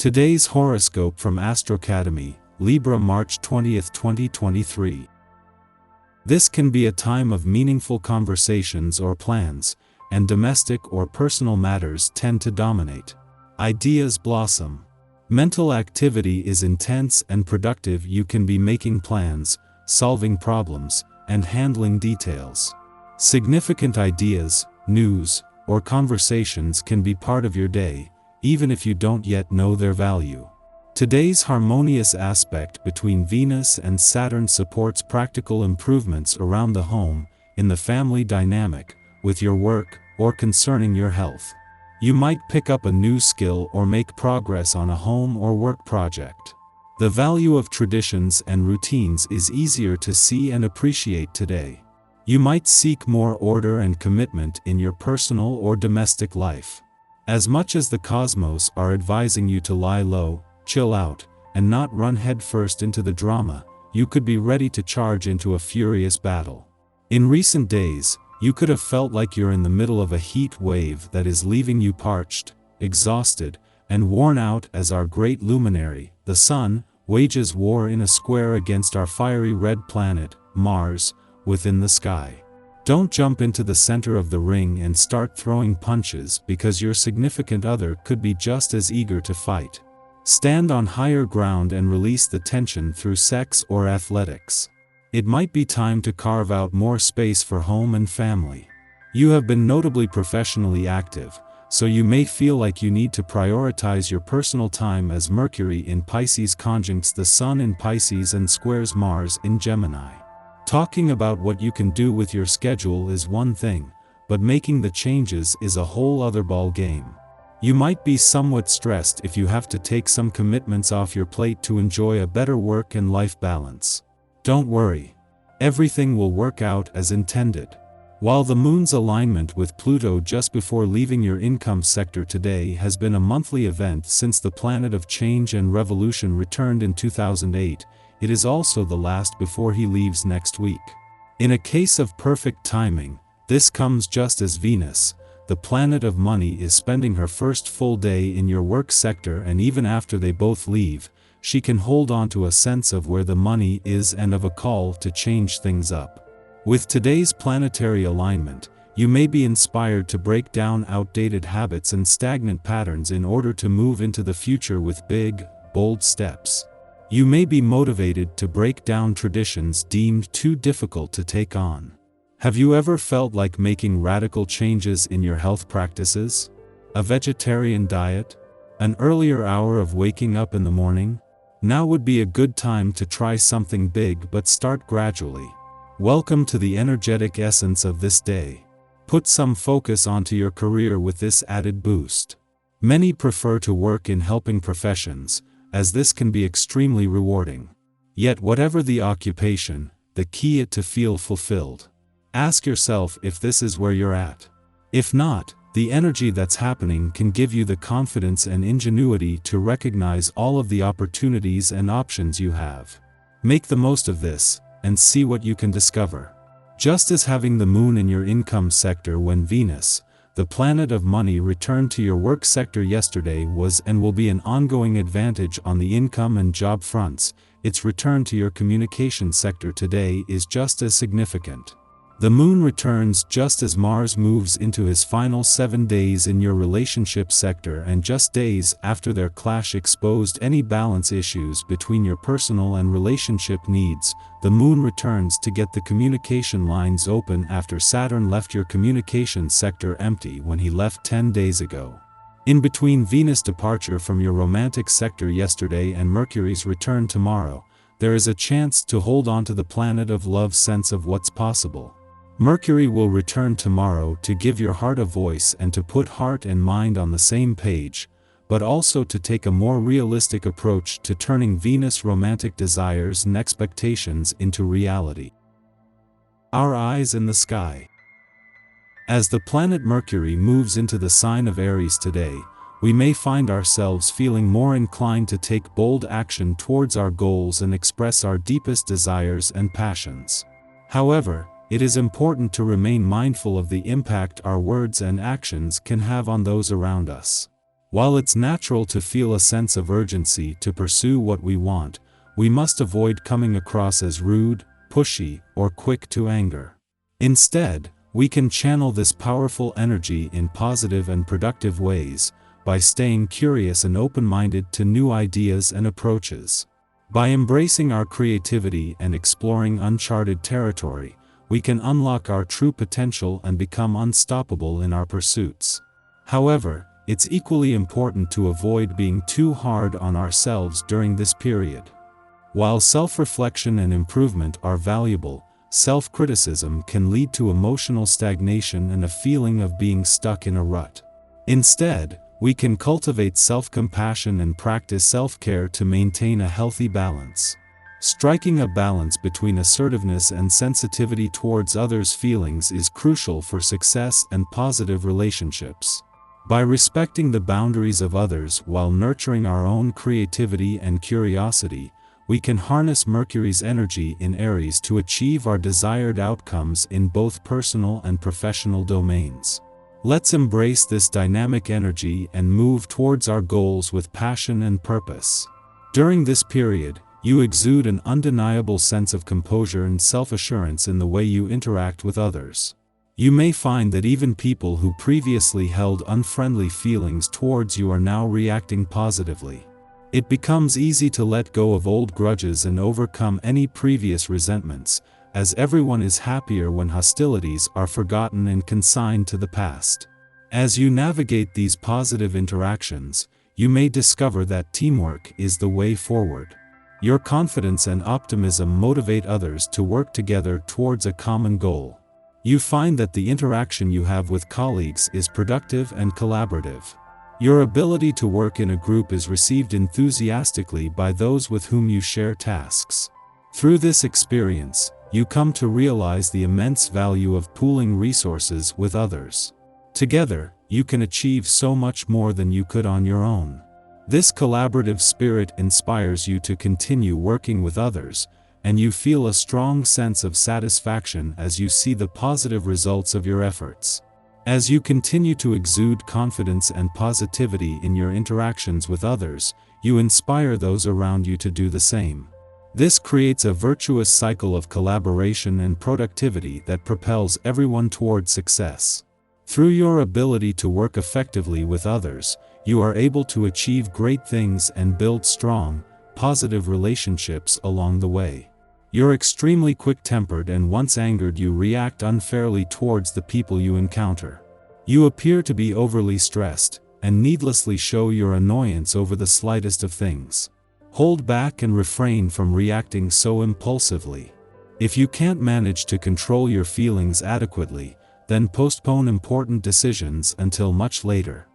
Today's horoscope from Astrocademy, Libra March 20, 2023. This can be a time of meaningful conversations or plans, and domestic or personal matters tend to dominate. Ideas blossom. Mental activity is intense and productive. You can be making plans, solving problems, and handling details. Significant ideas, news, or conversations can be part of your day, even if you don't yet know their value. Today's harmonious aspect between Venus and Saturn supports practical improvements around the home, in the family dynamic, with your work, or concerning your health. You might pick up a new skill or make progress on a home or work project. The value of traditions and routines is easier to see and appreciate today. You might seek more order and commitment in your personal or domestic life. As much as the cosmos are advising you to lie low, chill out, and not run headfirst into the drama, you could be ready to charge into a furious battle. In recent days, you could have felt like you're in the middle of a heat wave that is leaving you parched, exhausted, and worn out as our great luminary, the Sun, wages war in a square against our fiery red planet, Mars, within the sky. Don't jump into the center of the ring and start throwing punches because your significant other could be just as eager to fight. Stand on higher ground and release the tension through sex or athletics. It might be time to carve out more space for home and family. You have been notably professionally active, so you may feel like you need to prioritize your personal time as Mercury in Pisces conjuncts the Sun in Pisces and squares Mars in Gemini. Talking about what you can do with your schedule is one thing, but making the changes is a whole other ball game. You might be somewhat stressed if you have to take some commitments off your plate to enjoy a better work and life balance. Don't worry. Everything will work out as intended. While the Moon's alignment with Pluto just before leaving your income sector today has been a monthly event since the planet of change and revolution returned in 2008, it is also the last before he leaves next week. In a case of perfect timing, this comes just as Venus, the planet of money, is spending her first full day in your work sector, and even after they both leave, she can hold on to a sense of where the money is and of a call to change things up. With today's planetary alignment, you may be inspired to break down outdated habits and stagnant patterns in order to move into the future with big, bold steps. You may be motivated to break down traditions deemed too difficult to take on. Have you ever felt like making radical changes in your health practices? A vegetarian diet? An earlier hour of waking up in the morning? Now would be a good time to try something big, but start gradually. Welcome to the energetic essence of this day. Put some focus onto your career with this added boost. Many prefer to work in helping professions, as this can be extremely rewarding. Yet whatever the occupation, the key is to feel fulfilled. Ask yourself if this is where you're at. If not, the energy that's happening can give you the confidence and ingenuity to recognize all of the opportunities and options you have. Make the most of this, and see what you can discover. Just as having the Moon in your income sector when Venus, the planet of money, returned to your work sector yesterday was and will be an ongoing advantage on the income and job fronts, its return to your communication sector today is just as significant. The Moon returns just as Mars moves into his final 7 days in your relationship sector, and just days after their clash exposed any balance issues between your personal and relationship needs. The Moon returns to get the communication lines open after Saturn left your communication sector empty when he left 10 days ago. In between Venus' departure from your romantic sector yesterday and Mercury's return tomorrow, there is a chance to hold on to the planet of love's sense of what's possible. Mercury will return tomorrow to give your heart a voice and to put heart and mind on the same page, but also to take a more realistic approach to turning Venus' romantic desires and expectations into reality. Our eyes in the sky. As the planet Mercury moves into the sign of Aries today, we may find ourselves feeling more inclined to take bold action towards our goals and express our deepest desires and passions. However, it is important to remain mindful of the impact our words and actions can have on those around us. While it's natural to feel a sense of urgency to pursue what we want, we must avoid coming across as rude, pushy, or quick to anger. Instead, we can channel this powerful energy in positive and productive ways, by staying curious and open-minded to new ideas and approaches. By embracing our creativity and exploring uncharted territory, we can unlock our true potential and become unstoppable in our pursuits. However, it's equally important to avoid being too hard on ourselves during this period. While self-reflection and improvement are valuable, self-criticism can lead to emotional stagnation and a feeling of being stuck in a rut. Instead, we can cultivate self-compassion and practice self-care to maintain a healthy balance. Striking a balance between assertiveness and sensitivity towards others' feelings is crucial for success and positive relationships. By respecting the boundaries of others while nurturing our own creativity and curiosity, we can harness Mercury's energy in Aries to achieve our desired outcomes in both personal and professional domains. Let's embrace this dynamic energy and move towards our goals with passion and purpose. During this period, you exude an undeniable sense of composure and self-assurance in the way you interact with others. You may find that even people who previously held unfriendly feelings towards you are now reacting positively. It becomes easy to let go of old grudges and overcome any previous resentments, as everyone is happier when hostilities are forgotten and consigned to the past. As you navigate these positive interactions, you may discover that teamwork is the way forward. Your confidence and optimism motivate others to work together towards a common goal. You find that the interaction you have with colleagues is productive and collaborative. Your ability to work in a group is received enthusiastically by those with whom you share tasks. Through this experience, you come to realize the immense value of pooling resources with others. Together, you can achieve so much more than you could on your own. This collaborative spirit inspires you to continue working with others, and you feel a strong sense of satisfaction as you see the positive results of your efforts. As you continue to exude confidence and positivity in your interactions with others, you inspire those around you to do the same. This creates a virtuous cycle of collaboration and productivity that propels everyone toward success. Through your ability to work effectively with others, you are able to achieve great things and build strong, positive relationships along the way. You're extremely quick-tempered, and once angered you react unfairly towards the people you encounter. You appear to be overly stressed, and needlessly show your annoyance over the slightest of things. Hold back and refrain from reacting so impulsively. If you can't manage to control your feelings adequately, then postpone important decisions until much later.